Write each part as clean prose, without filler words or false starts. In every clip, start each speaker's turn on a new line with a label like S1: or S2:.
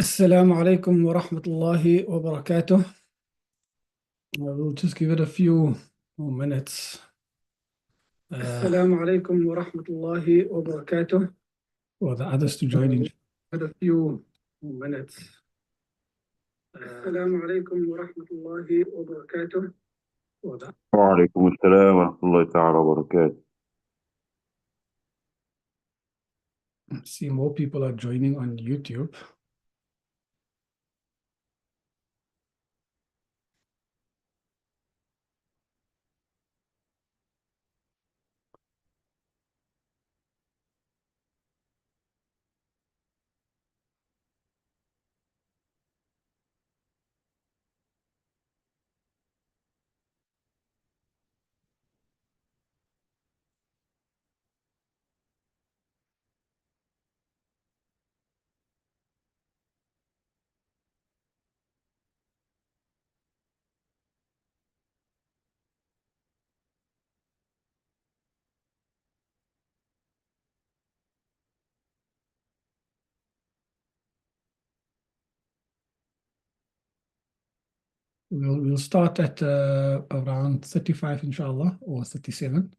S1: Assalamu alaikum wa rahmatullahi wa barakatuh. We'll just give it a few more minutes Assalamu alaikum wa rahmatullahi wa barakatuh. For the others to join in. Give it a few more minutes. Assalamu alaikum wa rahmatullahi wa barakatuh.
S2: وعليكم السلام ورحمة الله تعالى وبركاته.
S1: See, more people are joining on YouTube. We'll start at around 35, inshallah, or 37.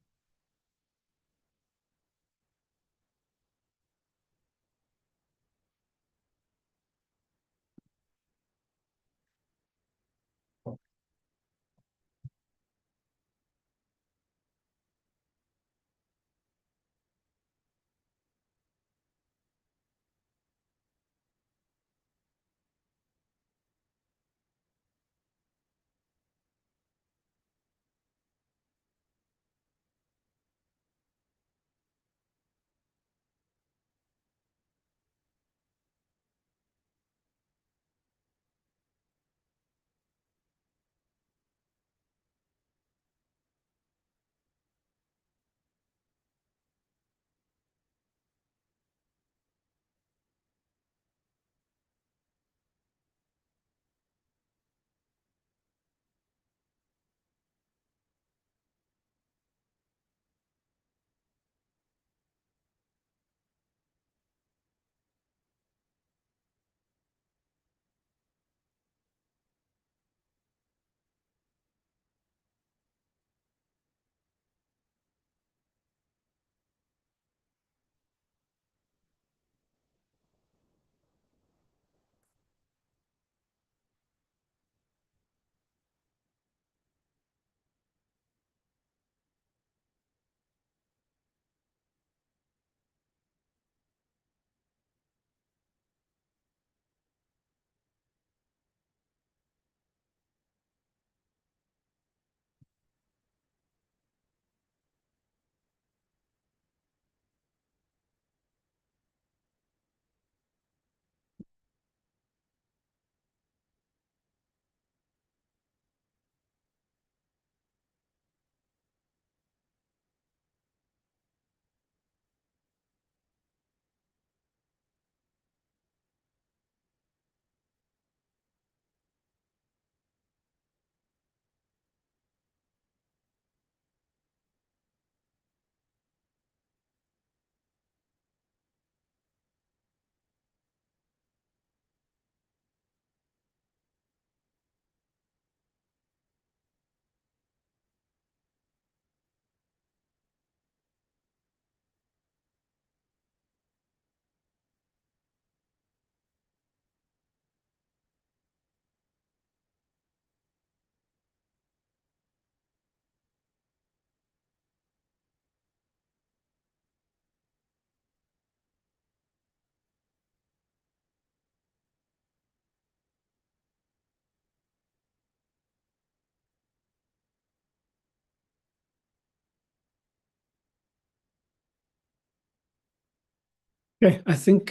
S1: Okay, I think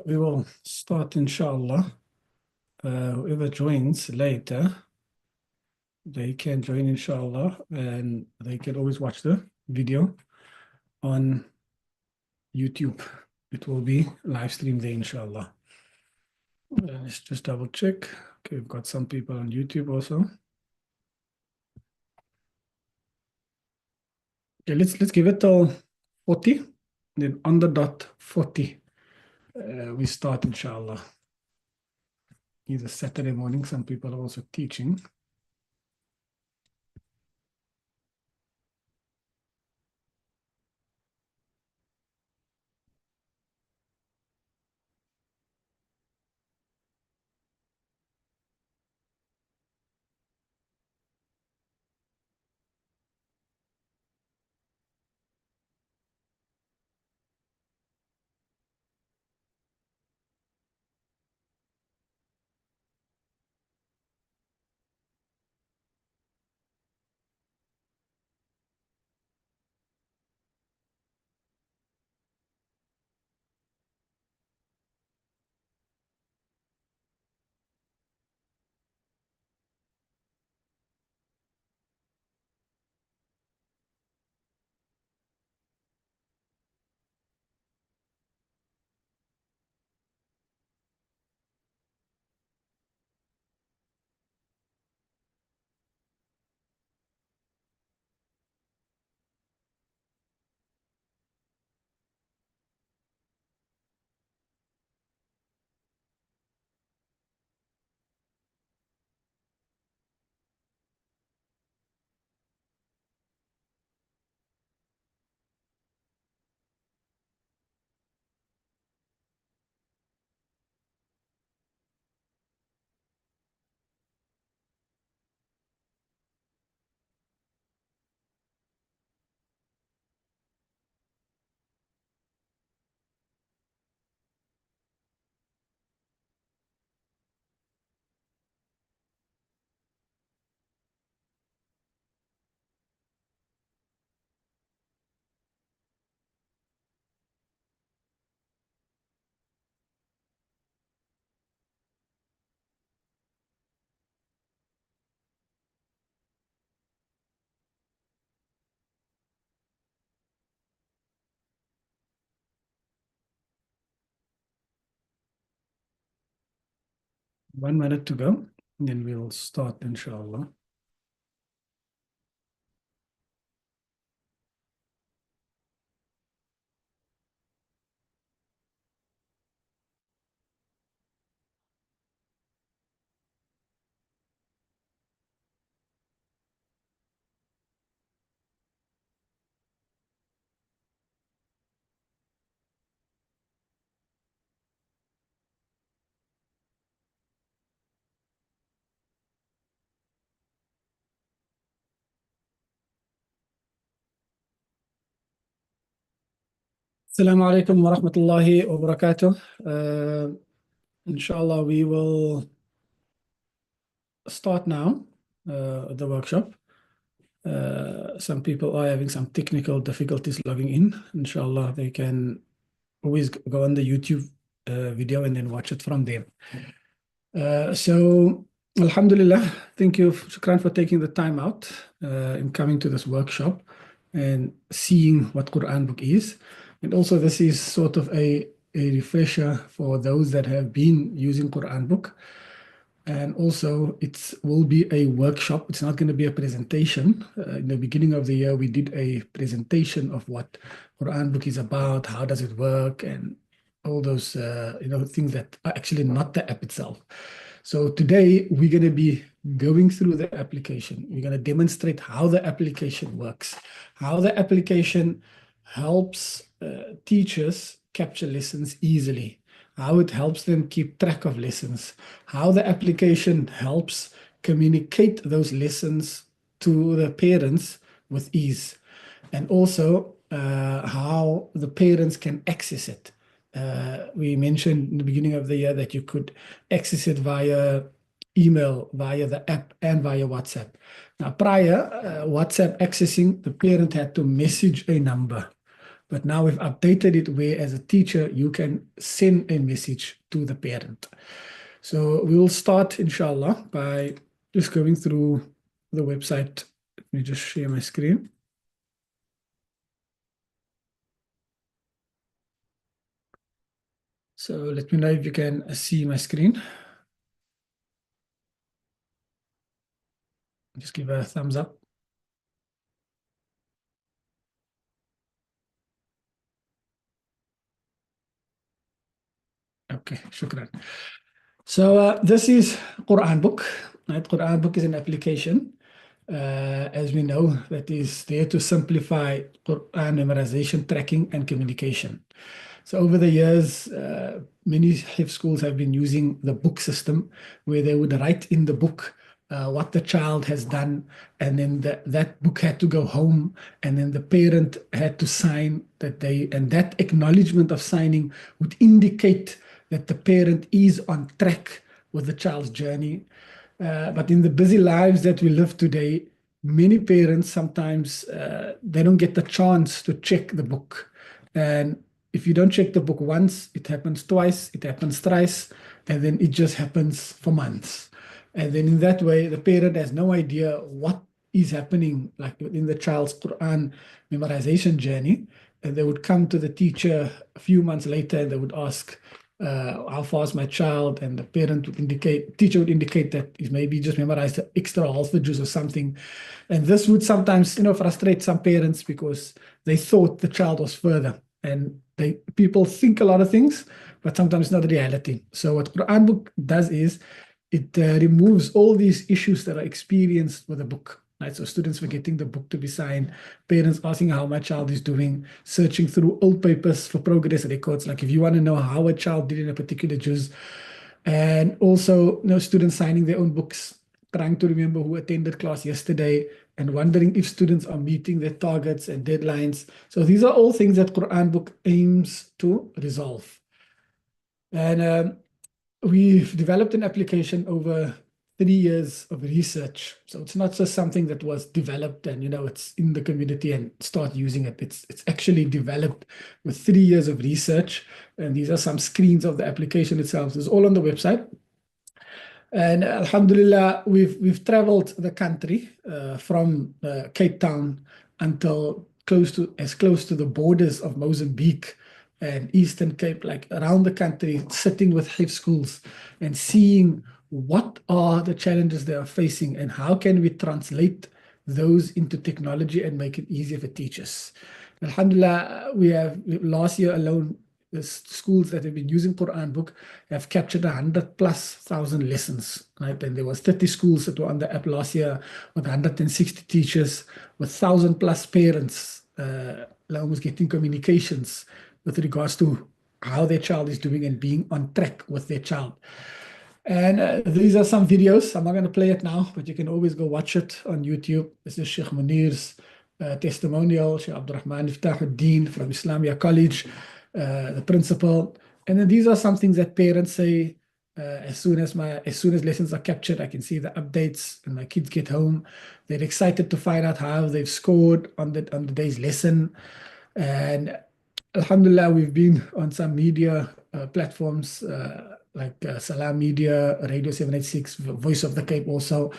S1: we will start, inshallah. Whoever joins later, they can join, inshallah, and they can always watch the video on YouTube. It will be live streamed there, inshallah. Let's just double check. Okay, we've got some people on YouTube also. Okay, let's give it till 40. Then on the dot 40, we start, inshallah. either Saturday morning. Some people are also teaching. One minute to go, and then we'll start, inshallah. Assalamu alaikum wa rahmatullahi wa barakatuh. Inshallah, we will start now the workshop. Some people are having some technical difficulties logging in. Inshallah, they can always go on the YouTube video and then watch it from there. So, Alhamdulillah, thank you, Shukran, for taking the time out and coming to this workshop and seeing what Quran book is. And also, this is sort of a refresher for those that have been using Quran book. And also, it will be a workshop. It's not going to be a presentation. In the beginning of the year, we did a presentation of what Quran book is about, how does it work, and all those things that are actually not the app itself. So today we're going to be going through the application. We're going to demonstrate how the application works, how the application helps teachers capture lessons easily, how it helps them keep track of lessons, how the application helps communicate those lessons to the parents with ease, and also how the parents can access it. We mentioned in the beginning of the year that you could access it via email, via the app, and via WhatsApp. Now, prior WhatsApp accessing, the parent had to message a number. But now we've updated it where, as a teacher, you can send a message to the parent. So we will start, inshallah, by just going through the website. Let me just share my screen. So let me know if you can see my screen. Just give a thumbs up. Okay, shukran. So this is QuranBook. Right? QuranBook is an application, as we know, that is there to simplify Quran memorization, tracking, and communication. So over the years, many Hifz schools have been using the book system, where they would write in the book what the child has done, and then that book had to go home, and then the parent had to sign that and that acknowledgement of signing would indicate that the parent is on track with the child's journey. But in the busy lives that we live today, many parents sometimes they don't get the chance to check the book. And if you don't check the book once, it happens twice, it happens thrice, and then it just happens for months. And then in that way, the parent has no idea what is happening, like within the child's Quran memorization journey. And they would come to the teacher a few months later and they would ask, how far is my child? And the parent would indicate, teacher would indicate that he's maybe just memorized the extra half a juz or something. And this would sometimes, frustrate some parents because they thought the child was further. And people think a lot of things, but sometimes not the reality. So what Quran book does is it removes all these issues that are experienced with a book. Right? So students forgetting the book to be signed, parents asking how my child is doing, searching through old papers for progress records. Like if you want to know how a child did in a particular juz, and also students signing their own books, trying to remember who attended class yesterday, and wondering if students are meeting their targets and deadlines. So these are all things that Quran book aims to resolve. And we've developed an application over 3 years of research. So it's not just something that was developed and it's in the community and start using it. It's actually developed with 3 years of research. And these are some screens of the application itself. It's all on the website. And Alhamdulillah, we've traveled the country from Cape Town until as close to the borders of Mozambique and Eastern Cape, like around the country, sitting with Hifz schools and seeing what are the challenges they are facing and how can we translate those into technology and make it easier for teachers. Alhamdulillah, we have last year alone, the schools that have been using Quran book have captured 100,000+ lessons, right? And there was 30 schools that were on the app last year with 160 teachers, with 1,000+ parents, almost getting communications with regards to how their child is doing and being on track with their child. And these are some videos. I'm not going to play it now, but you can always go watch it on YouTube. This is Sheikh Munir's testimonial, Sheikh Abdurrahman Iftahuddin from Islamia College, the principal. And then these are some things that parents say as soon as lessons are captured, I can see the updates and my kids get home. They're excited to find out how they've scored on the day's lesson. And Alhamdulillah, we've been on some media platforms like Salam Media, Radio 786, Voice of the Cape also.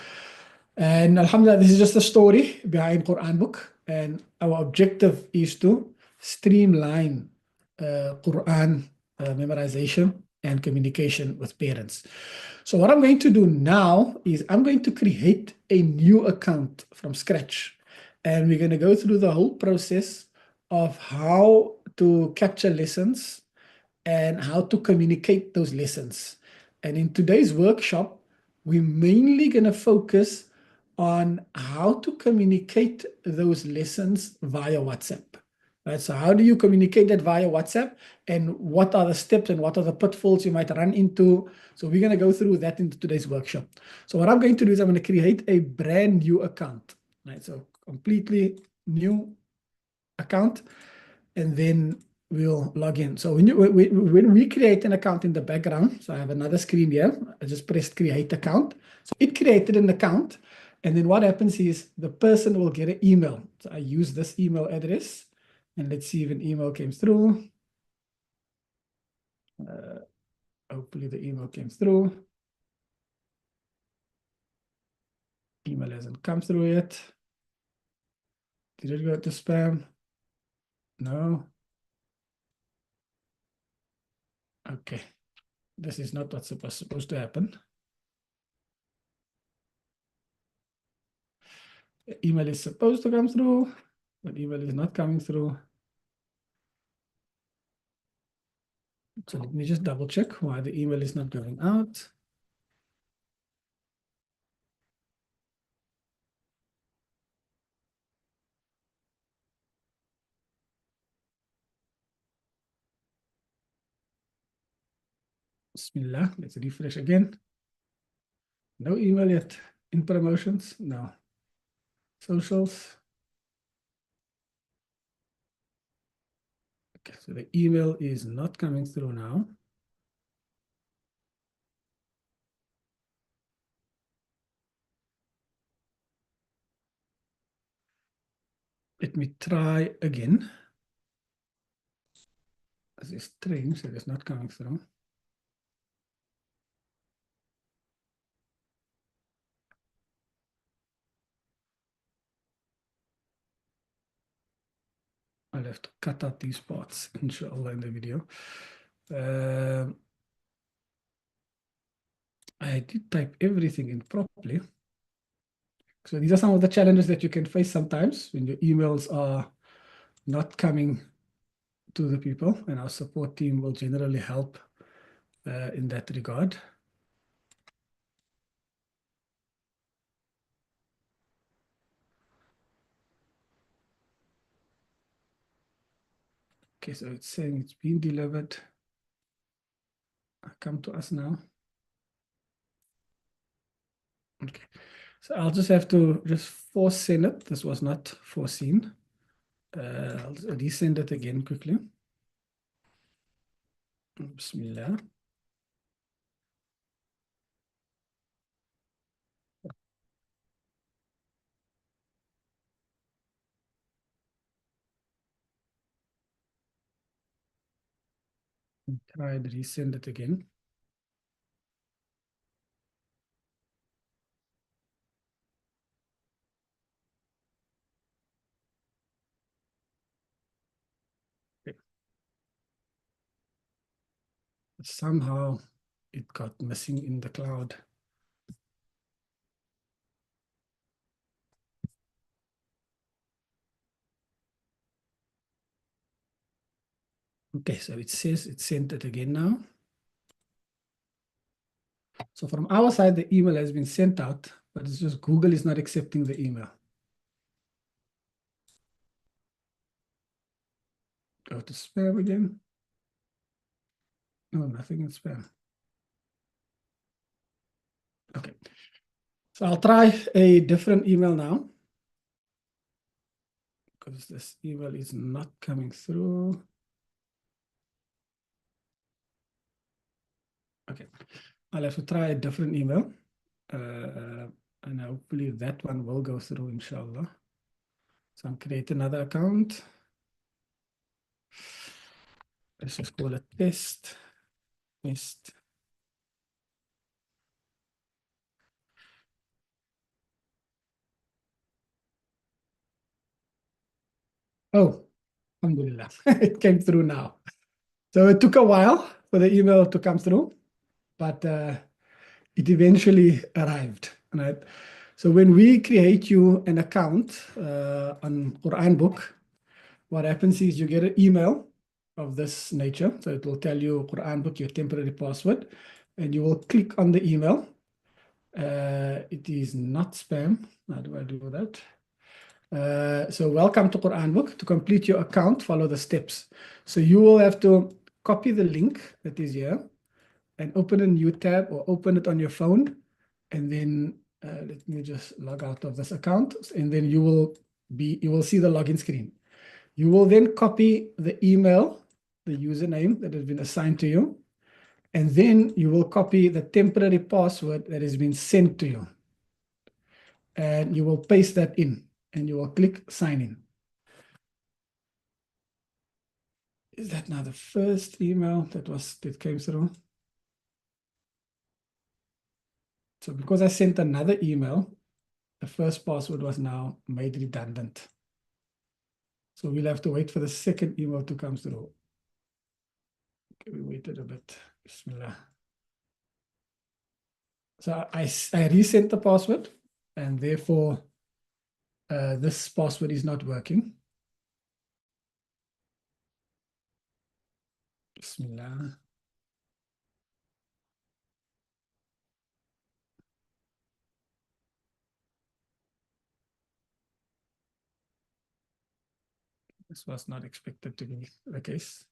S1: And Alhamdulillah, this is just a story behind Quran book. And our objective is to streamline Quran memorization and communication with parents. So what I'm going to do now is I'm going to create a new account from scratch. And we're going to go through the whole process of how to capture lessons and how to communicate those lessons. And in today's workshop, we're mainly going to focus on how to communicate those lessons via WhatsApp. Right? So how do you communicate that via WhatsApp, and what are the steps and what are the pitfalls you might run into? So we're going to go through that in today's workshop. So what I'm going to do is I'm going to create a brand new account. Right? So completely new account, and then we'll log in. So when we create an account in the background, so I have another screen here, I just pressed create account. So it created an account, and then what happens is the person will get an email. So I use this email address, and let's see if an email came through. Hopefully the email came through. Email hasn't come through yet. Did it go to spam? No. Okay. This is not what's supposed to happen. The email is supposed to come through, but email is not coming through. So let me just double check why the email is not going out. Bismillah, let's refresh again. No email yet. In promotions, no. Socials. Okay, so the email is not coming through now. Let me try again. This is strange that it's not coming through. I'll have to cut out these parts, inshallah, in the video. I did type everything in properly. So these are some of the challenges that you can face sometimes when your emails are not coming to the people, and our support team will generally help in that regard. Okay, so it's saying it's been delivered. Come to us now. Okay, so I'll just have to just force send it. This was not foreseen. I'll resend it again quickly. Bismillah. Try and resend it again. Okay. Somehow it got missing in the cloud. Okay, so it says it sent it again now. So from our side, the email has been sent out, but it's just Google is not accepting the email. Go to spam again. No, nothing in spam. Okay. So I'll try a different email now, because this email is not coming through. Okay. I'll have to try a different email. And hopefully that one will go through, inshallah. So I'll create another account. Let's just call it test. Test. Oh, alhamdulillah. It came through now. So it took a while for the email to come through, but it eventually arrived. Right? So when we create you an account on QuranBook, what happens is you get an email of this nature. So it will tell you QuranBook, your temporary password, and you will click on the email. It is not spam. How do I do that? So welcome to QuranBook. To complete your account, follow the steps. So you will have to copy the link that is here and open a new tab or open it on your phone. And then let me just log out of this account. And then you will see the login screen. You will then copy the email, the username that has been assigned to you. And then you will copy the temporary password that has been sent to you. And you will paste that in and you will click sign in. Is that now the first email that came through? So because I sent another email, the first password was now made redundant. So we'll have to wait for the second email to come through. Okay, we waited a bit. Bismillah. So I resent the password, and therefore this password is not working. Bismillah. This was not expected to be the case.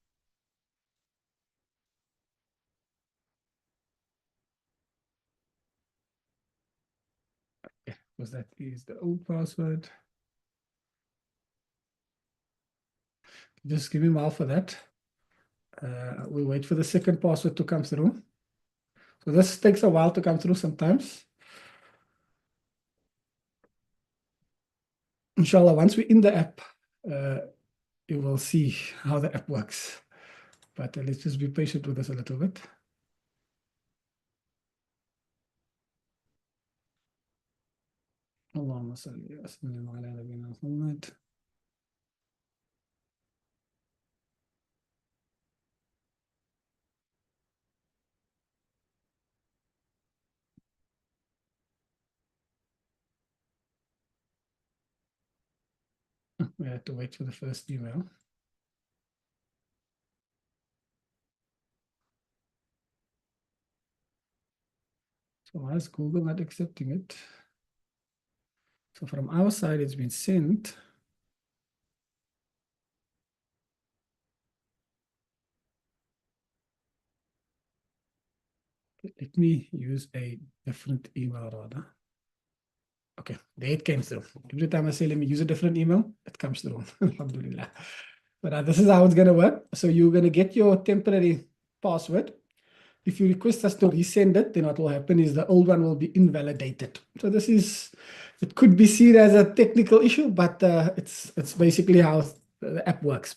S1: Okay, because that is the old password. Just give me a while for that. We'll wait for the second password to come through. So this takes a while to come through sometimes. Inshallah, once we're in the app, you will see how the app works. But let's just be patient with us a little bit. Allahumma salli wa sallim ala nabiyyina Muhammad. We have to wait for the first email. So why is Google not accepting it? So from our side, it's been sent. Let me use a different email rather. Okay, there it came through. Every time I say, let me use a different email, it comes through. Alhamdulillah. But this is how it's going to work. So you're going to get your temporary password. If you request us to resend it, then what will happen is the old one will be invalidated. So this is, it could be seen as a technical issue, but it's basically how the app works.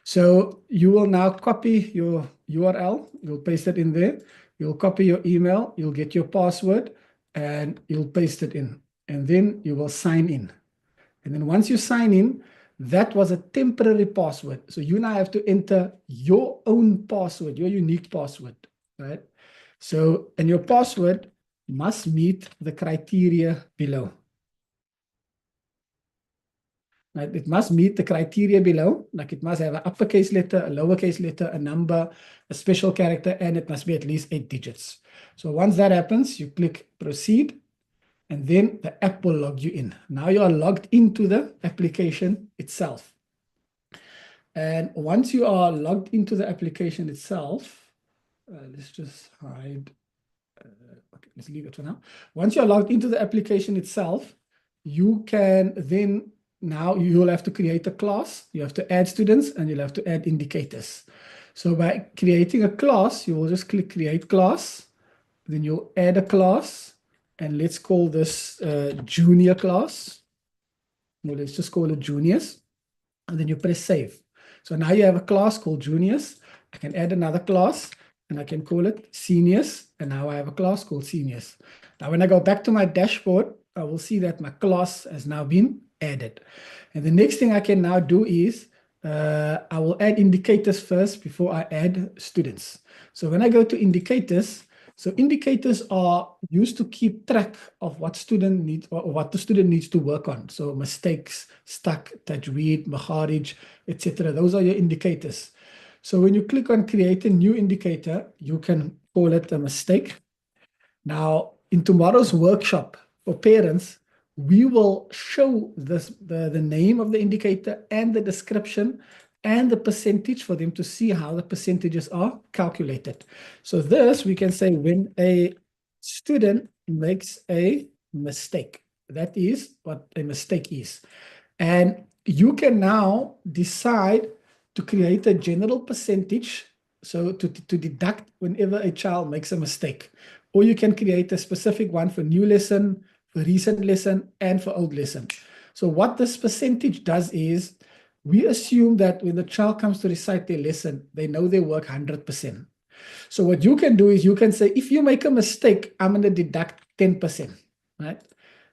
S1: So you will now copy your URL, you'll paste it in there, you'll copy your email, you'll get your password, and you'll paste it in. And then you will sign in. And then once you sign in, that was a temporary password. So you now have to enter your own password, your unique password, right? So, and your password must meet the criteria below. Right? It must meet the criteria below, like it must have an uppercase letter, a lowercase letter, a number, a special character, and it must be at least 8 digits. So once that happens, you click proceed, and then the app will log you in. Now you are logged into the application itself. And once you are logged into the application itself, let's just hide. Okay, let's leave it for now. Once you're logged into the application itself, you can then, now you'll have to create a class. You have to add students and you'll have to add indicators. So by creating a class, you will just click create class. Then you'll add a class. And let's call this junior class. Well, let's just call it juniors. And then you press save. So now you have a class called juniors. I can add another class and I can call it seniors. And now I have a class called seniors. Now when I go back to my dashboard, I will see that my class has now been added. And the next thing I can now do is I will add indicators first before I add students. So when I go to indicators, so indicators are used to keep track of what student needs or what the student needs to work on. So mistakes, stuck, tajweed, makharij, etc. Those are your indicators. So when you click on create a new indicator, you can call it a mistake. Now, in tomorrow's workshop for parents, we will show this, the name of the indicator and the description and the percentage for them to see how the percentages are calculated. So this, we can say when a student makes a mistake, that is what a mistake is. And you can now decide to create a general percentage, so to deduct whenever a child makes a mistake. Or you can create a specific one for new lesson, for recent lesson, and for old lesson. So what this percentage does is, we assume that when the child comes to recite their lesson, they know their work 100%. So what you can do is you can say, if you make a mistake, I'm going to deduct 10%, right?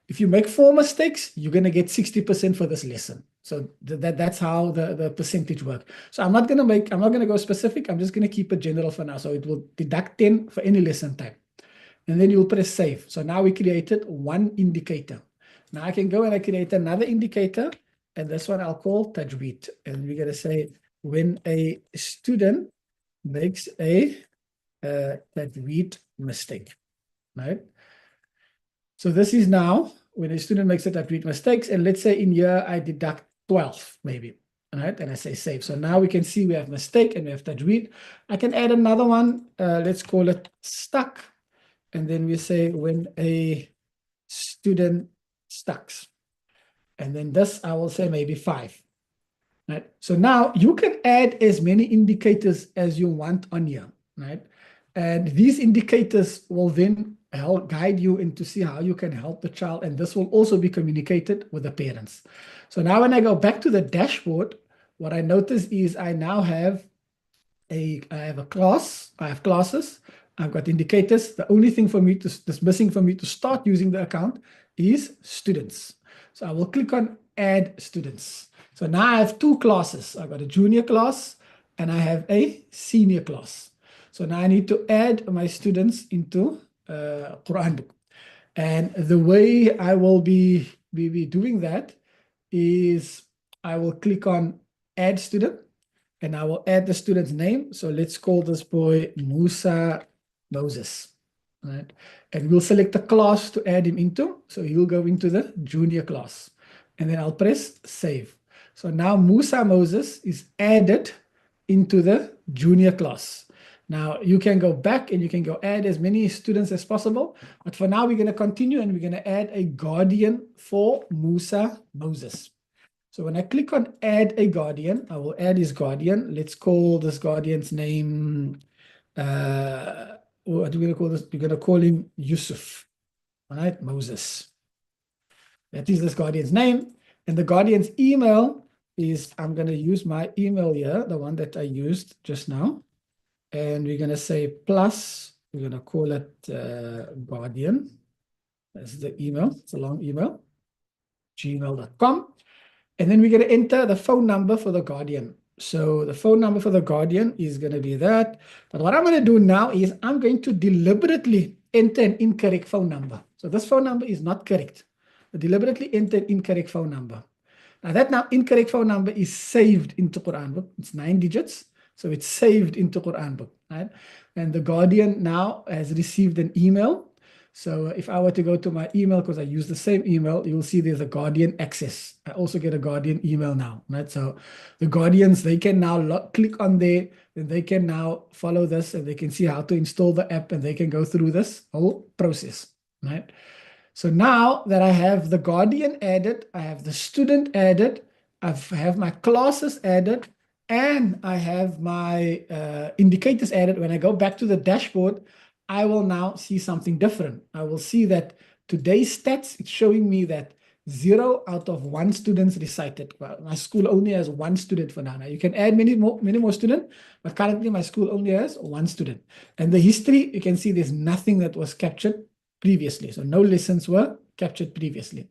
S1: If you make 4 mistakes, you're going to get 60% for this lesson. So that's how the percentage works. So I'm not going to go specific. I'm just going to keep it general for now. So it will deduct 10 for any lesson type. And then you'll press save. So now we created one indicator. Now I can go and I create another indicator. And this one I'll call tajweed. And we're going to say when a student makes a tajweed mistake, right? So this is now when a student makes a tajweed mistakes. And let's say in here I deduct 12 maybe. All right, and I say save. So now we can see we have mistake and we have tajweed. I can add another one. Let's call it stuck. And then we say when a student stucks. And then this, I will say maybe 5. Right? So now you can add as many indicators as you want on here. Right? And these indicators will then help guide you into see how you can help the child. And this will also be communicated with the parents. So now when I go back to the dashboard, what I notice is I now have I have a class, I have classes, I've got indicators. The only thing for me that's missing for me to start using the account is students. So I will click on add students. So now I have 2 classes. I've got a junior class and I have a senior class. So now I need to add my students into QuranBook. And the way I will be doing that is I will click on add student and I will add the student's name. So let's call this boy Musa Moses. Right? And we'll select the class to add him into. So he'll go into the junior class. And then I'll press save. So now Musa Moses is added into the junior class. Now you can go back and you can go add as many students as possible. But for now, we're going to continue and we're going to add a guardian for Musa Moses. So when I click on add a guardian, I will add his guardian. Let's call this guardian's name, what are we going to call this? We're going to call him Yusuf, all right, Moses. That is this guardian's name. And the guardian's email is, I'm going to use my email here, the one that I used just now. And we're going to say plus, we're going to call it guardian. That's the email. It's a long email, gmail.com. And then we're going to enter the phone number for the guardian. So the phone number for the guardian is going to be that. But what I'm going to do now is I'm going to deliberately enter an incorrect phone number. So this phone number is not correct. I deliberately entered incorrect phone number. Now that incorrect phone number is saved into QuranBook. It's 9 digits. So it's saved into QuranBook, right? And the guardian now has received an email. So if I were to go to my email, because I use the same email, you'll see there's a guardian access. I also get a guardian email now, right? So the guardians, they can now click on there, and they can now follow this, and they can see how to install the app, and they can go through this whole process, right? So now that I have the guardian added, I have the student added, I have my classes added, and I have my indicators added. When I go back to the dashboard, I will now see something different. I will see that today's stats, it's showing me that 0 out of 1 students recited. Well, my school only has 1 student for now. Now you can add many more students, but currently my school only has 1 student. And the history, you can see there's nothing that was captured previously. So no lessons were captured previously.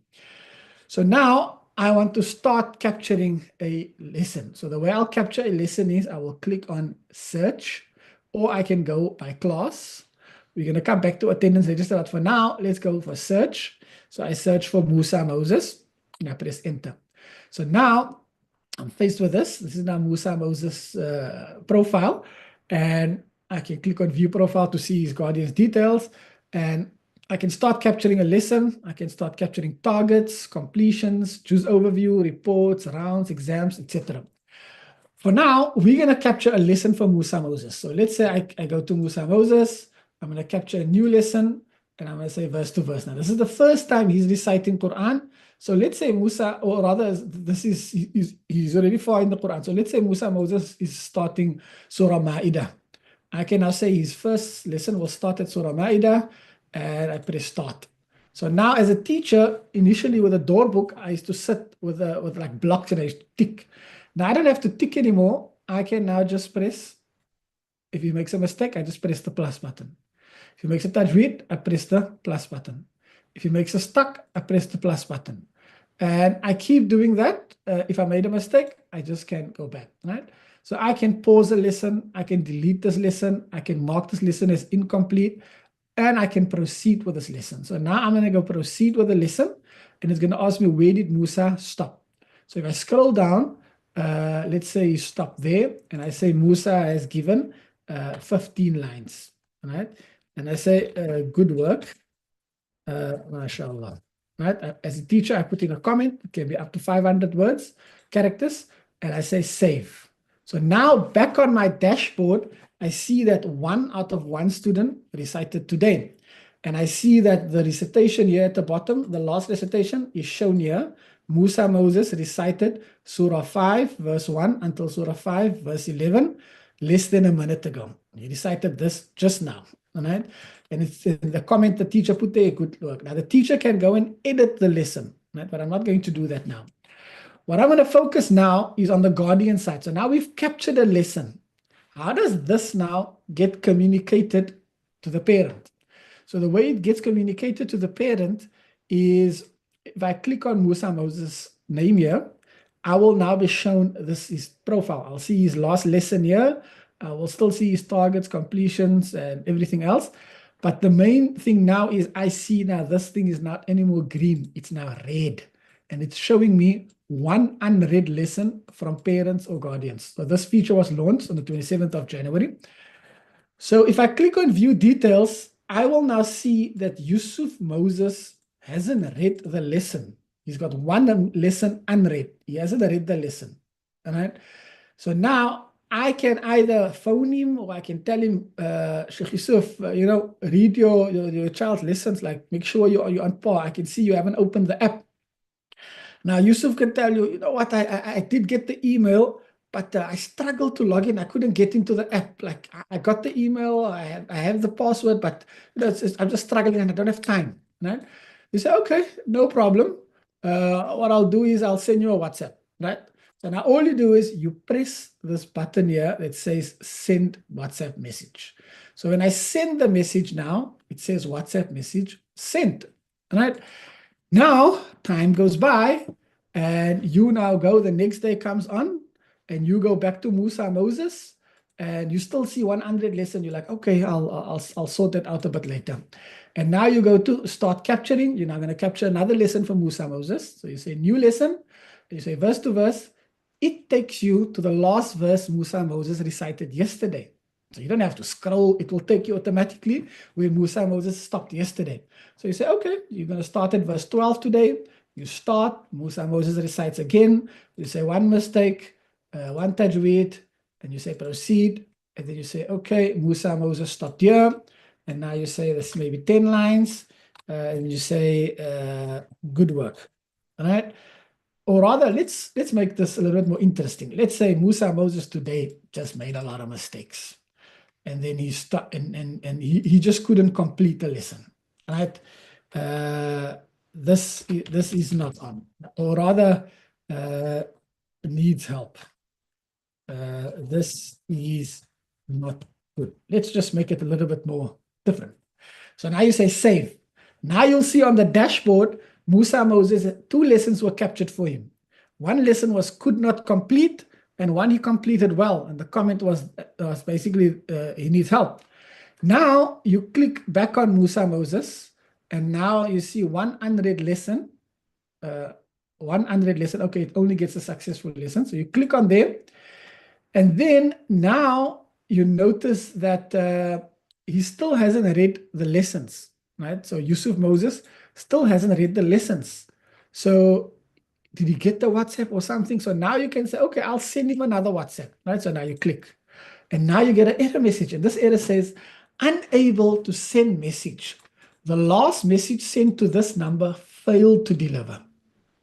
S1: So now I want to start capturing a lesson. So the way I'll capture a lesson is I will click on search, or I can go by class. We're going to come back to attendance register, but for now, let's go for search. So I search for Musa Moses, and I press enter. So now I'm faced with this. This is now Musa Moses' profile, and I can click on view profile to see his guardian's details, and I can start capturing a lesson. I can start capturing targets, completions, choose overview, reports, rounds, exams, etc. For now, we're going to capture a lesson for Musa Moses. So let's say I go to Musa Moses. I'm going to capture a new lesson, and I'm going to say verse to verse. Now, this is the first time he's reciting Quran. So let's say Musa, or rather, he's already far in the Quran. So let's say Musa Moses is starting Surah Ma'idah. I can now say his first lesson will start at Surah Ma'idah, and I press start. So now as a teacher, initially with a door book, I used to sit with like blocks and I used to tick. Now I don't have to tick anymore. I can now just press, if he makes a mistake, I just press the plus button. If he makes a tajweed, I press the plus button. If he makes a stuck, I press the plus button. And I keep doing that. If I made a mistake, I just can go back, right? So I can pause a lesson. I can delete this lesson. I can mark this lesson as incomplete. And I can proceed with this lesson. So now I'm going to go proceed with the lesson. And it's going to ask me, where did Musa stop? So if I scroll down, let's say you stop there. And I say Musa has given 15 lines. Right? And I say, good work. MashaAllah. Right? As a teacher, I put in a comment. It can be up to 500 words, characters. and I say save. So now back on my dashboard, I see that 1 out of 1 student recited today. And I see that the recitation here at the bottom, the last recitation is shown here. Musa Moses recited Surah 5, verse 1 until Surah 5, verse 11, less than a minute ago. He recited this just now. All right. And it's in the comment the teacher put there, good work. Now the teacher can go and edit the lesson, right? But I'm not going to do that now. What I'm going to focus now is on the guardian side. So now we've captured a lesson. How does this now get communicated to the parent? So the way it gets communicated to the parent is if I click on Musa Moses' name here, I will now be shown his profile. I'll see his last lesson here. I will still see his targets, completions, and everything else. But the main thing now is I see now this thing is not anymore green. It's now red. And it's showing me 1 unread lesson from parents or guardians. So this feature was launched on the 27th of January. So if I click on view details, I will now see that Yusuf Moses hasn't read the lesson. He's got 1 lesson unread. He hasn't read the lesson. All right. So now I can either phone him or I can tell him, Sheikh Yusuf, read your child's lessons, like make sure you're on par. I can see you haven't opened the app. Now, Yusuf can tell you, you know what, I did get the email, but I struggled to log in. I couldn't get into the app. Like I got the email, I have the password, but I'm just struggling and I don't have time. Right? You say, okay, no problem. What I'll do is I'll send you a WhatsApp. Right? So now all you do is you press this button here that says send WhatsApp message. So when I send the message now, it says WhatsApp message sent. Right? Now, time goes by, and you now go, the next day comes on, and you go back to Musa Moses, and you still see 100 lesson. You're like, okay, I'll sort that out a bit later. And now you go to start capturing. You're now going to capture another lesson from Musa Moses. So you say new lesson, you say verse to verse. It takes you to the last verse Musa Moses recited yesterday. So you don't have to scroll. It will take you automatically where Musa Moses stopped yesterday. So you say, okay, you're going to start at verse 12 today. You start, Musa Moses recites again. You say 1 mistake, 1 tajweed, and you say proceed. And then you say, okay, Musa Moses stopped here. And now you say this maybe 10 lines. And you say, good work. All right. Or rather, let's make this a little bit more interesting. Let's say Musa Moses today just made a lot of mistakes. And then he stuck and he just couldn't complete the lesson, right? This is not on, or rather needs help. This is not good. Let's just make it a little bit more different. So now you say save. Now you'll see on the dashboard, Musa Moses, 2 lessons were captured for him. 1 lesson was could not complete, and 1 he completed well. And the comment was basically he needs help. Now you click back on Musa Moses, and now you see 1 unread lesson. 1 unread lesson. Okay, it only gets a successful lesson. So you click on there, and then now you notice that he still hasn't read the lessons, right? So Yusuf Moses still hasn't read the lessons. So did he get the WhatsApp or something? So now you can say, okay, I'll send him another WhatsApp, right? So now you click, and now you get an error message, and this error says unable to send message. The last message sent to this number failed to deliver.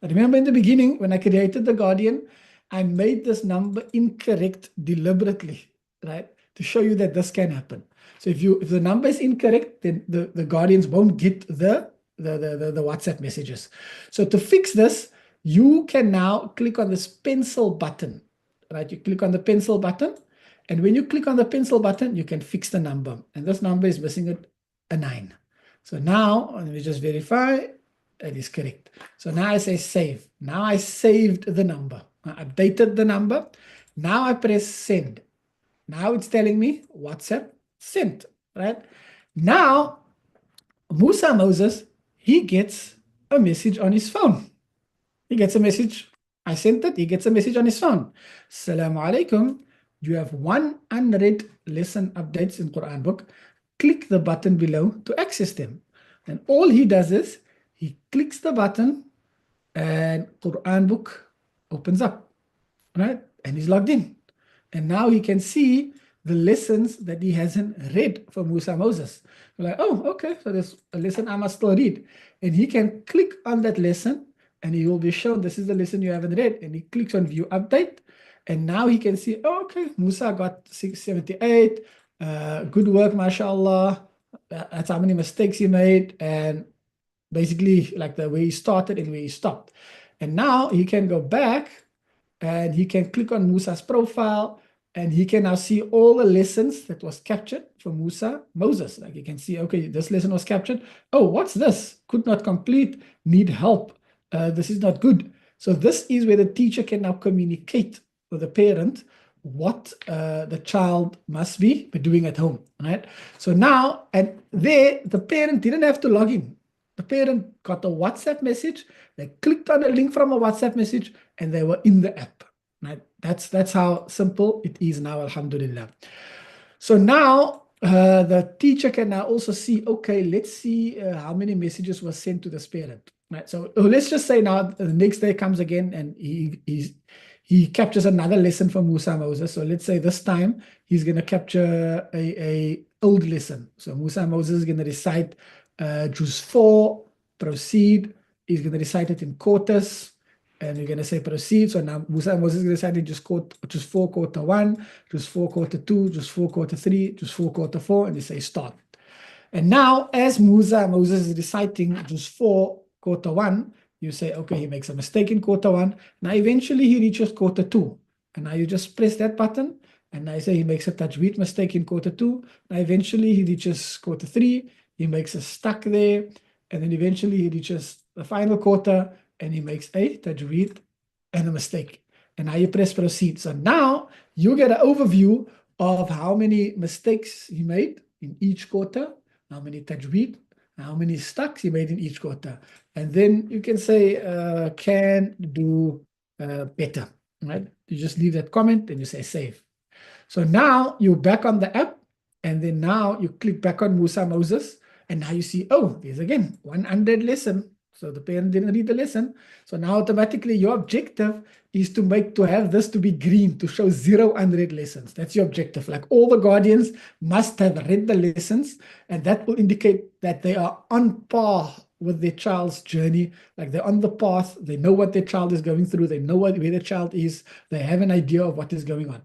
S1: Remember in the beginning when I created the Guardian, I made this number incorrect deliberately, right? To show you that this can happen. So if the number is incorrect, then the Guardians won't get the WhatsApp messages. So to fix this, you can now click on this pencil button, right? You click on the pencil button, and when you click on the pencil button, you can fix the number. And this number is missing a 9. So now, let me just verify, it is correct. So now I say save. Now I saved the number. I updated the number. Now I press send. Now it's telling me WhatsApp sent, right? Now, Musa Moses, he gets a message on his phone. He gets a message. I sent it. He gets a message on his phone. Assalamu alaikum. You have 1 unread lesson updates in QuranBook. Click the button below to access them. And all he does is he clicks the button and QuranBook opens up. right? And he's logged in. And now he can see the lessons that he hasn't read for Musa Moses. We're like, oh, okay, so there's a lesson I must still read. And he can click on that lesson and he will be shown this is the lesson you haven't read. And he clicks on view update. And now he can see, oh, okay, Musa got 678. Good work, mashallah. That's how many mistakes he made. And basically like the way he started and where he stopped. And now he can go back and he can click on Musa's profile and he can now see all the lessons that was captured for Moses. Like you can see, okay, this lesson was captured. Oh, what's this? Could not complete, need help. This is not good. So this is where the teacher can now communicate with the parent what the child must be doing at home, right? So now, and there, the parent didn't have to log in. The parent got a WhatsApp message, they clicked on a link from a WhatsApp message, and they were in the app. Right? That's how simple it is now, alhamdulillah. So now the teacher can now also see, okay, let's see how many messages were sent to this parent. Right? So let's just say now the next day comes again and he captures another lesson from Musa Moses. So let's say this time he's going to capture a old lesson. So Musa Moses is going to recite Juz 4, proceed. He's going to recite it in quarters. And we're going to say proceed. So now Musa Moses is going to recite it Juz 4, quarter 1, Juz 4, quarter 2, Juz 4, quarter 3, Juz 4, quarter 4, and they say start. And now as Musa Moses is reciting Juz 4, quarter 1, you say, okay, he makes a mistake in quarter 1. Now eventually he reaches quarter 2. And now you just press that button. And I say he makes a tajweed mistake in quarter 2. Now eventually he reaches quarter 3. He makes a stuck there. And then eventually he reaches the final quarter and he makes a tajweed and a mistake. And now you press proceed. So now you get an overview of how many mistakes he made in each quarter, how many tajweed, how many stucks he made in each quarter. And then you can say, can do better, right? You just leave that comment and you say save. So now you're back on the app, and then now you click back on Musa Moses, and now you see, oh, there's again 100 lesson. So the parent didn't read the lesson. So now automatically your objective is to have this to be green, to show 0 unread lessons. That's your objective. Like all the guardians must have read the lessons, and that will indicate that they are on par with their child's journey. Like they're on the path, they know what their child is going through, they know where their child is, they have an idea of what is going on.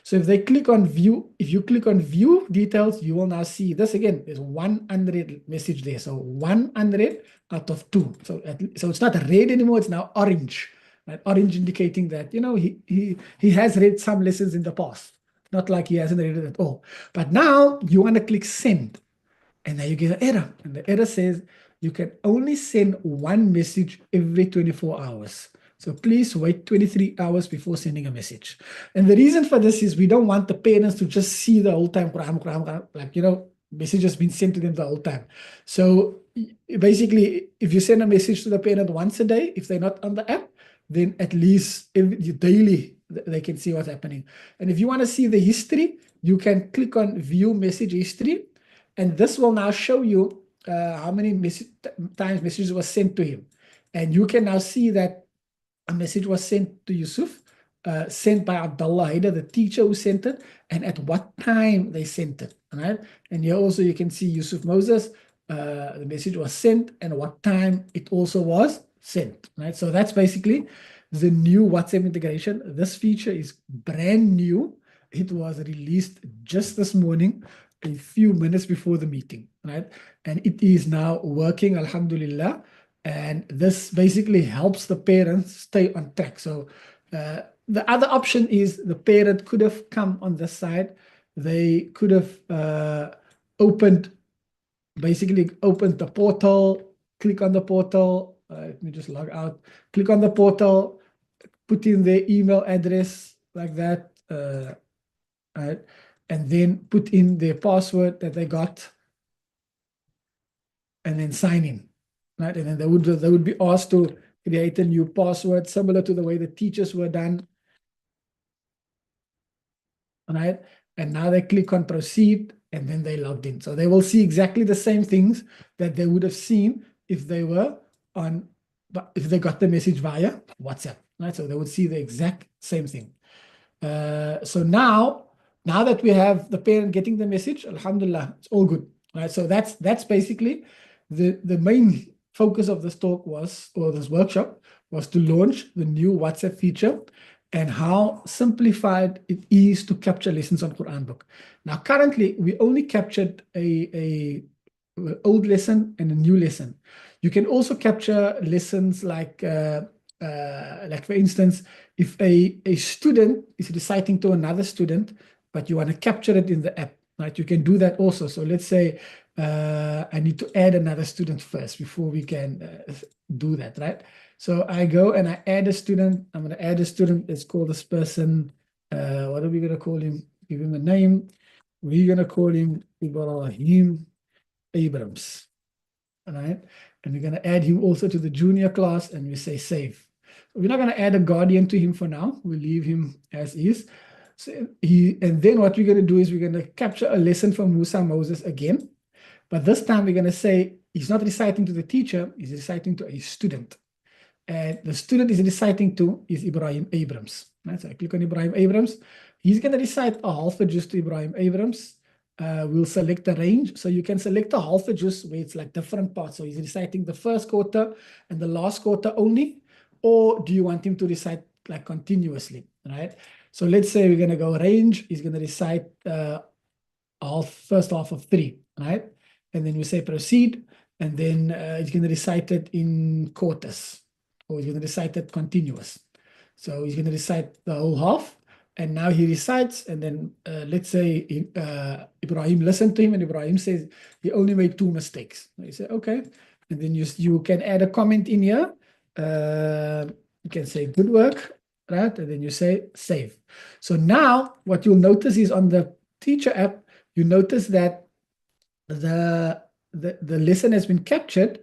S1: So if they click on view, if you click on view details, you will now see this again. There's 1 unread message there. So 1 unread out of 2. So it's not red anymore, it's now orange. Right? Orange indicating that, you know, he has read some lessons in the past. Not like he hasn't read it at all. But now you want to click send. And now you get an error. And the error says you can only send 1 message every 24 hours. So please wait 23 hours before sending a message. And the reason for this is we don't want the parents to just see the whole time, like, you know, messages being sent to them the whole time. So basically, if you send a message to the parent once a day, if they're not on the app, then at least daily they can see what's happening. And if you want to see the history, you can click on view message history. And this will now show you how many times messages were sent to him. And you can now see that a message was sent to Yusuf, sent by Abdullah Haida, the teacher who sent it, and at what time they sent it, right? And here also you can see Yusuf Moses, the message was sent, and what time it also was sent, right? So that's basically the new WhatsApp integration. This feature is brand new. It was released just this morning, a few minutes before the meeting, right? And it is now working, alhamdulillah. And this basically helps the parents stay on track. So the other option is the parent could have come on this side. They could have basically opened the portal, click on the portal. Let me just log out. Click on the portal, put in their email address like that, right? And then put in their password that they got, and then sign in. Right? And then they would be asked to create a new password, similar to the way the teachers were done. Right? And now they click on proceed, and then they logged in. So they will see exactly the same things that they would have seen if they were on, if they got the message via WhatsApp. right? So they would see the exact same thing. So now that we have the parent getting the message, alhamdulillah, it's all good, right? So that's basically the main focus of this talk was, or this workshop was, to launch the new WhatsApp feature and how simplified it is to capture lessons on QuranBook. Now, currently, we only captured a old lesson and a new lesson. You can also capture lessons like for instance, if a student is reciting to another student, but you want to capture it in the app, right? You can do that also. So let's say I need to add another student first before we can do that, right? So I go and I add a student. I'm going to add a student. Let's call this person, what are we going to call him? Give him a name. We're going to call him Ibrahim Abrams, all right? And we're going to add him also to the junior class, and we say save. We're not going to add a guardian to him for now. We'll leave him as is. So and then what we're going to do is we're going to capture a lesson from Musa Moses again. But this time we're going to say he's not reciting to the teacher, he's reciting to a student. And the student is reciting to is Ibrahim Abrams. Right? So I click on Ibrahim Abrams. He's going to recite a half a juz to Ibrahim Abrams. We'll select the range. So you can select a half a juz where it's like different parts. So he's reciting the first quarter and the last quarter only. Or do you want him to recite like continuously, right? So let's say we're going to go range. He's going to recite first half of 3, right? And then we say proceed. And then he's going to recite it in quarters. Or he's going to recite it continuous. So he's going to recite the whole half. And now he recites, and then let's say Ibrahim listened to him, and Ibrahim says he only made 2 mistakes. So you say, okay. And then you can add a comment in here. You can say good work, right? And then you say save. So now what you'll notice is on the teacher app, you notice that the lesson has been captured.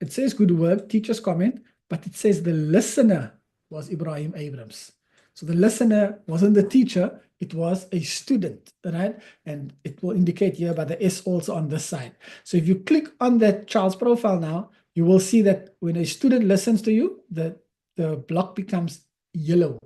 S1: It says good work, teacher's comment, but it says the listener was Ibrahim Abrams. So the listener wasn't the teacher, it was a student, right? And it will indicate here by the S also on this side. So if you click on that child's profile now, you will see that when a student listens to you, the block becomes yellow.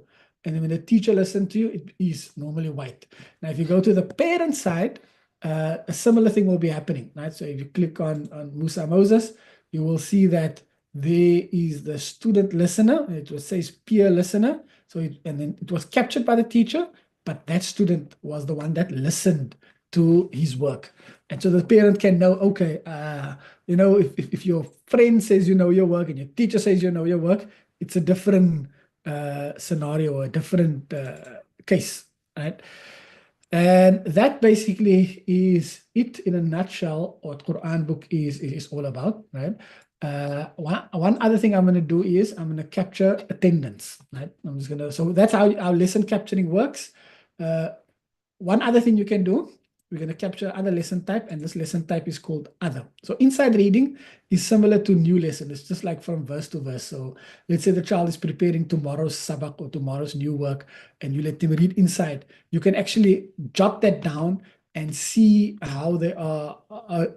S1: And then when the teacher listens to you, it is normally white. Now, if you go to the parent side, a similar thing will be happening, right? So if you click on Musa Moses, you will see that there is the student listener. It says peer listener. So and then it was captured by the teacher, but that student was the one that listened to his work. And so the parent can know, okay, if your friend says you know your work and your teacher says you know your work, it's a different scenario or a different case, right? And that basically is it in a nutshell, what QuranBook is all about, right? One other thing I'm going to do is I'm going to capture attendance, right? So that's how our lesson capturing works. One other thing you can do, we're going to capture other lesson type, and this lesson type is called other. So inside reading is similar to new lesson. It's just like from verse to verse. So let's say the child is preparing tomorrow's sabak or tomorrow's new work, and you let them read inside. You can actually jot that down and see how they are,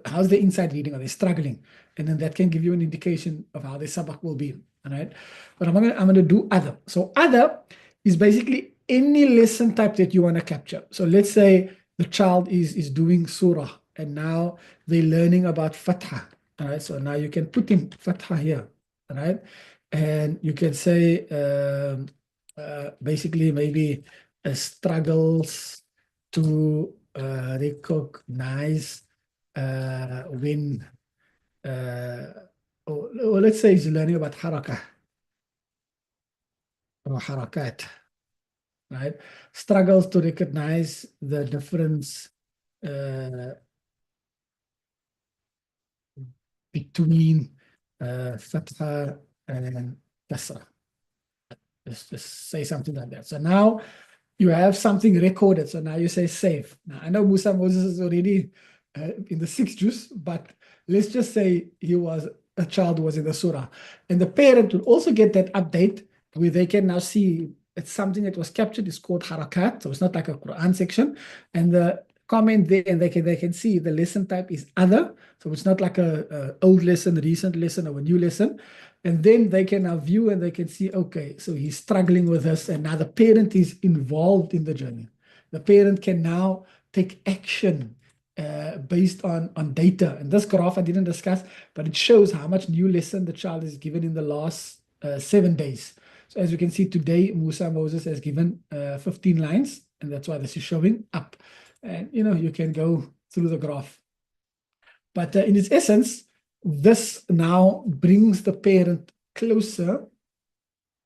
S1: how's the inside reading, are they struggling? And then that can give you an indication of how the sabak will be, all right? But I'm going to do other. So other is basically any lesson type that you want to capture. So let's say the child is doing surah, and now they're learning about Fatha, all right? So now you can put in Fatha here, all right? And you can say, basically maybe struggles to recognize when, or let's say he's learning about harakah or harakat, right? Struggles to recognize the difference between Fatha and Kasra. Let's just say something like that. So now you have something recorded. So now you say save. Now I know Musa Moses is already in the 6th juz, but let's just say a child was in the surah. And the parent will also get that update where they can now see it's something that was captured. It's called harakat. So it's not like a Quran section. And the comment there, and they can see the lesson type is other. So it's not like a old lesson, recent lesson, or a new lesson. And then they can now view and they can see, okay, so he's struggling with this, and now the parent is involved in the journey. The parent can now take action based on data. And this graph I didn't discuss, but it shows how much new lesson the child is given in the last 7 days. So as you can see today, Musa Moses has given 15 lines, and that's why this is showing up. And you can go through the graph. But in its essence, this now brings the parent closer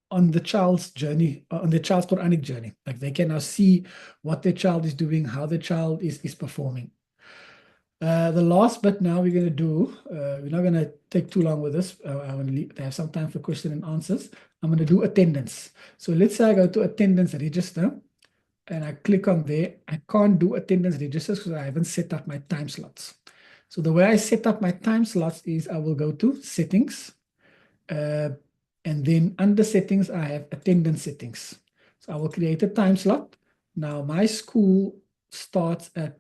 S1: on the child's journey, on the child's Quranic journey. Like they can now see what their child is doing, how the child is performing. The last bit now we're going to do, we're not going to take too long with this. I want to have some time for question and answers. I'm going to do attendance. So let's say I go to attendance register and I click on there. I can't do attendance registers because I haven't set up my time slots. So the way I set up my time slots is I will go to settings, and then under settings, I have attendance settings. So I will create a time slot. Now my school starts at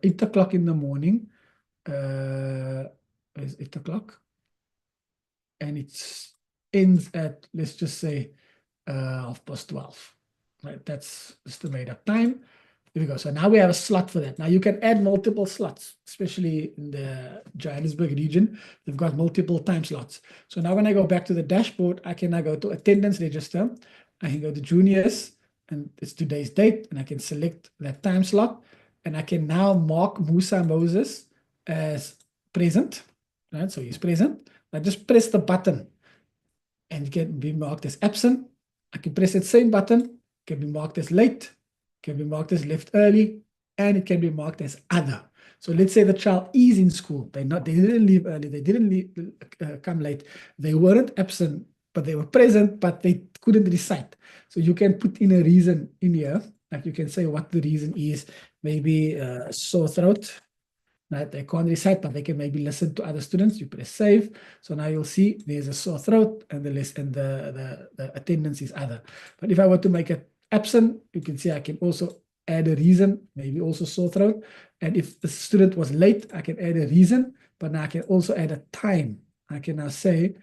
S1: 8 o'clock in the morning. It's 8 o'clock. And it ends at, let's just say, 12:30. Right, that's just the made up time. Here we go. So now we have a slot for that. Now you can add multiple slots, especially in the Johannesburg region. They've got multiple time slots. So now when I go back to the dashboard, I can now go to attendance register. I can go to juniors, and it's today's date, and I can select that time slot. And I can now mark Musa Moses as present. Right, so he's present. I just press the button, and it can be marked as absent. I can press that same button, can be marked as late, can be marked as left early, and it can be marked as other. So let's say the child is in school. They didn't leave early, they didn't come late, they weren't absent, but they were present, but they couldn't recite. So you can put in a reason in here, like you can say what the reason is, maybe sore throat. Right? They can't recite, but they can maybe listen to other students. You press save. So now you'll see there's a sore throat, and the attendance is other. But if I were to make it absent, you can see I can also add a reason, maybe also sore throat. And if the student was late, I can add a reason, but now I can also add a time. I can now say,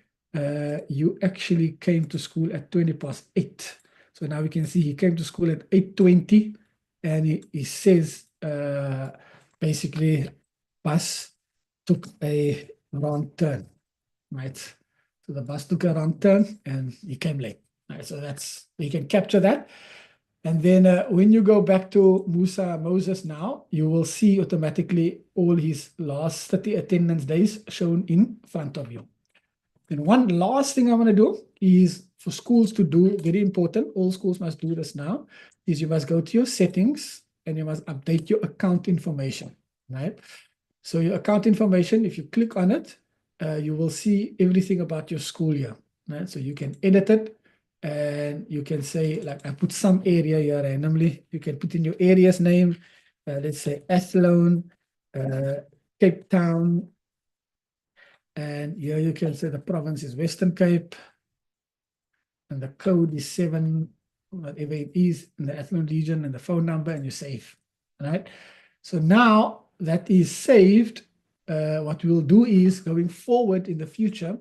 S1: you actually came to school at 8:20. So now we can see he came to school at 8:20, and he says, basically, bus took a wrong turn, right? So the bus took a wrong turn and he came late. Right? So you can capture that. And then when you go back to Musa Moses now, you will see automatically all his last 30 attendance days shown in front of you. And one last thing I want to do is for schools to do, very important, all schools must do this now, is you must go to your settings and you must update your account information, right? So your account information, if you click on it, you will see everything about your school year, right? So you can edit it, and you can say, like, I put some area here randomly. You can put in your area's name, let's say Athlone, Cape Town, and here you can say the province is Western Cape, and the code is 7, whatever it is, in the Athlone region, and the phone number, and you save, right? So now that is saved, what we'll do is going forward in the future,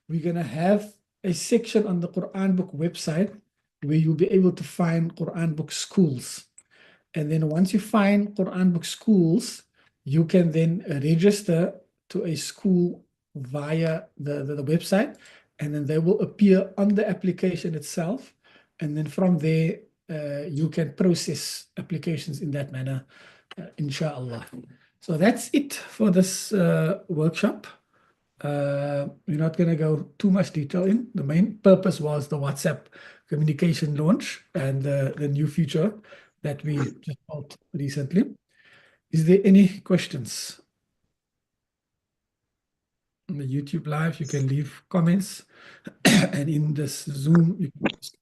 S1: we're going to have a section on the QuranBook website where you'll be able to find QuranBook schools. And then once you find QuranBook schools, you can then register to a school via the website, and then they will appear on the application itself. And then from there, you can process applications in that manner, inshallah. So that's it for this workshop. We're not going to go too much detail in. The main purpose was the WhatsApp communication launch and the new feature that we just built recently. Is there any questions? On the YouTube live, you can leave comments, and in this Zoom, you can ask.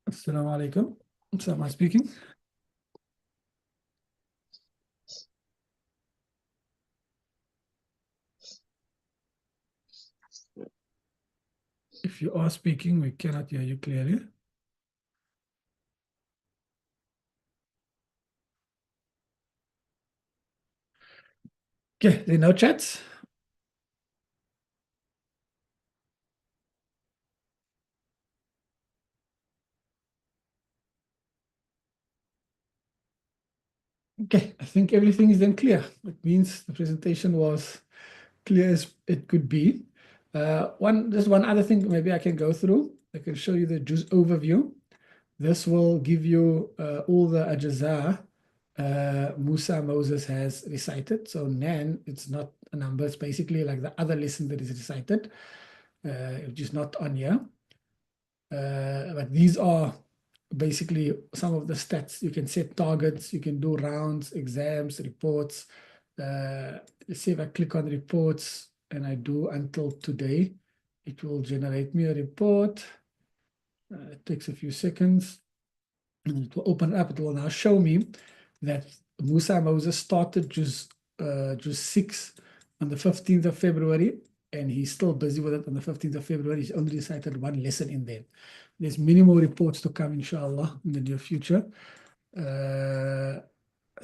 S1: Assalamu alaikum. So am I speaking? If you are speaking, we cannot hear you clearly. Okay, there are no chats. Okay, I think everything is then clear. It means the presentation was clear as it could be. Just one other thing maybe I can go through. I can show you the juz overview. This will give you all the ajza Musa Moses has recited. So Nan, it's not a number, it's basically like the other lesson that is recited, which is not on here. But these are basically some of the stats. You can set targets, you can do rounds, exams, reports. Let's see if I click on reports and I do until today, it will generate me a report. It takes a few seconds and it will open up. It will now show me that Musa Moses started just 6 on the 15th of February, and he's still busy with it on the 15th of February. He's only recited one lesson in there. There's many more reports to come, inshallah, in the near future. Let's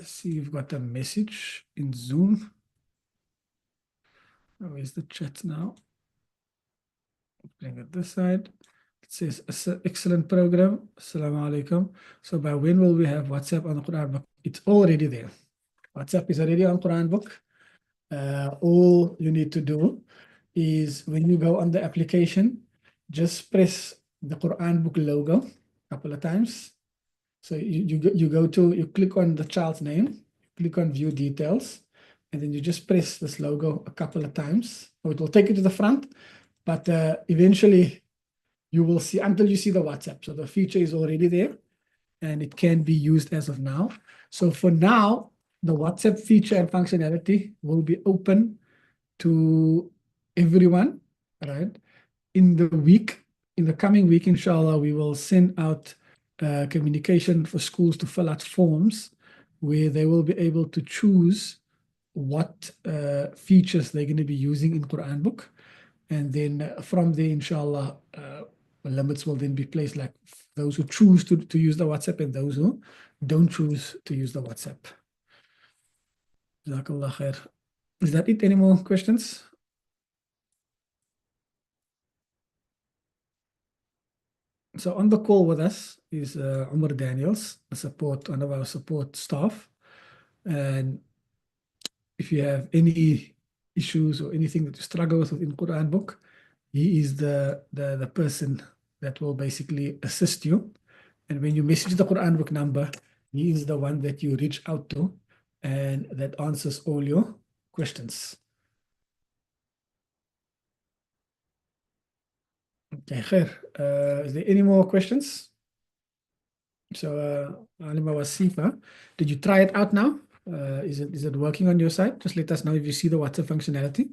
S1: see, you've got a message in Zoom. Where's the chat now? Bring it this side. It says, excellent program. Assalamu alaikum. So by when will we have WhatsApp on the QuranBook? It's already there. WhatsApp is already on QuranBook. All you need to do is when you go on the application, just press the QuranBook logo a couple of times. So you click on the child's name, click on view details, and then you just press this logo a couple of times. Or it will take you to the front, but eventually you will see until you see the WhatsApp. So the feature is already there and it can be used as of now. So for now, the WhatsApp feature and functionality will be open to everyone, right? In the coming week, inshallah, we will send out communication for schools to fill out forms where they will be able to choose what features they're going to be using in QuranBook. And then from there, inshallah, limits will then be placed, like those who choose to use the WhatsApp and those who don't choose to use the WhatsApp. Jazakallah khair. Is that it? Any more questions? So on the call with us is Umar Daniels, one of our support staff. And if you have any issues or anything that you struggle with in QuranBook, he is the person that will basically assist you. And when you message the QuranBook number, he is the one that you reach out to and that answers all your questions. Okay, khair. Is there any more questions? So, Alima Wasifa, did you try it out now? Is it working on your side? Just let us know if you see the WhatsApp functionality.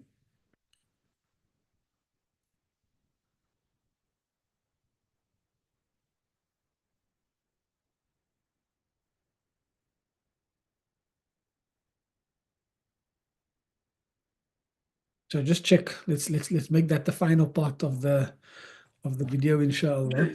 S1: So just check. Let's make that the final part of the video, inshallah.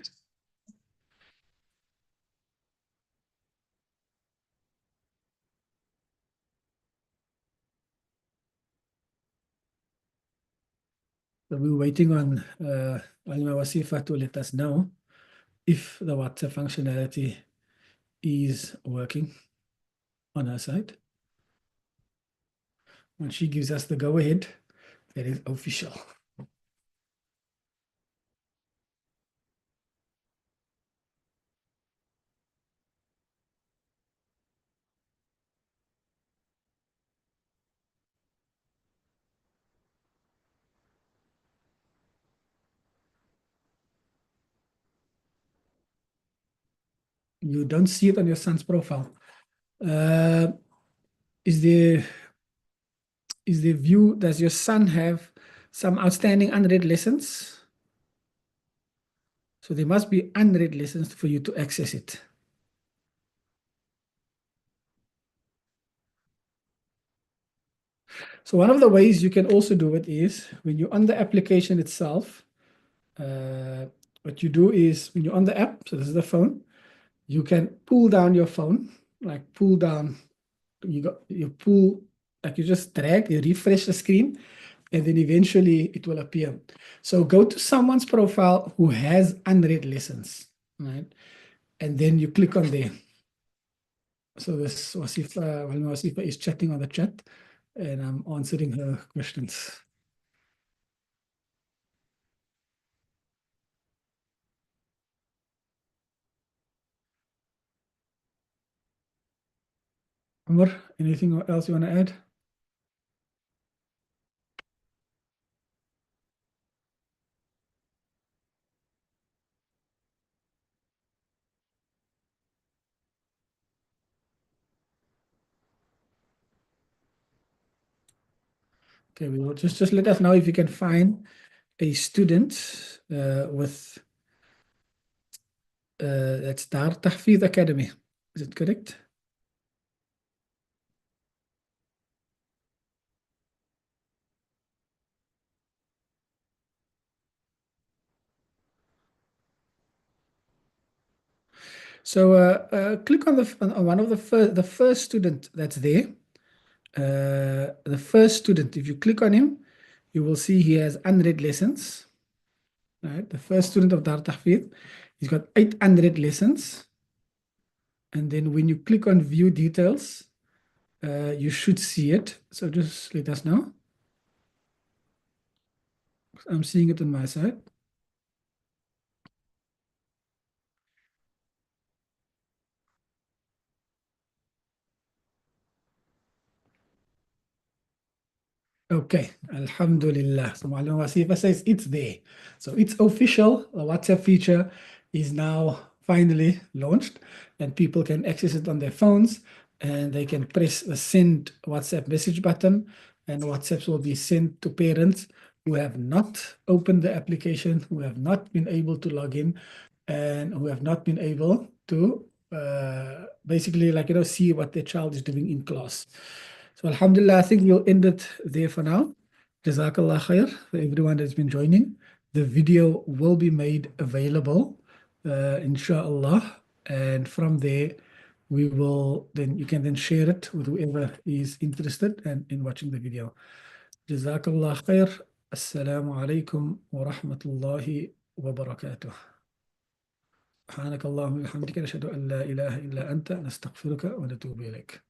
S1: So we're waiting on Alima Wasifa to let us know if the WhatsApp functionality is working on her side. When she gives us the go-ahead, that is official. You don't see it on your son's profile. Is there view, does your son have some outstanding unread lessons? So there must be unread lessons for you to access it. So one of the ways you can also do it is when you're on the application itself, Uh, what you do is when you're on the app, so this is the phone, you can pull down your phone, like pull down, you pull, like you just drag, you refresh the screen, and then eventually it will appear. So go to someone's profile who has unread lessons, right? And then you click on there. So this Wasifa, well, Wasifa is chatting on the chat, and I'm answering her questions. Umar, anything else you want to add? Okay, we will just let us know if you can find a student with that's Dar Tahfiz Academy. Is it correct? So click on on one of the first student that's there. The first student, if you click on him, you will see he has unread lessons. Right, the first student of Dar Tahfiz, he's got 800 lessons. And then when you click on view details, you should see it. So just let us know. I'm seeing it on my side. Okay, Alhamdulillah. So Malam Wasifa says it's there. So it's official. The WhatsApp feature is now finally launched, and people can access it on their phones, and they can press the send WhatsApp message button, and WhatsApps will be sent to parents who have not opened the application, who have not been able to log in, and who have not been able to basically, like, see what their child is doing in class. So Alhamdulillah, I think we'll end it there for now. Jazakallah khair for everyone that's been joining. The video will be made available, inshallah. And from there, you can then share it with whoever is interested and in watching the video. Jazakallah khair. Assalamu alaikum wa rahmatullahi wa barakatuh. سبحانك اللهم وبحمدك نشهد أن لا إله إلا أنت نستغفرك ونتوب إليك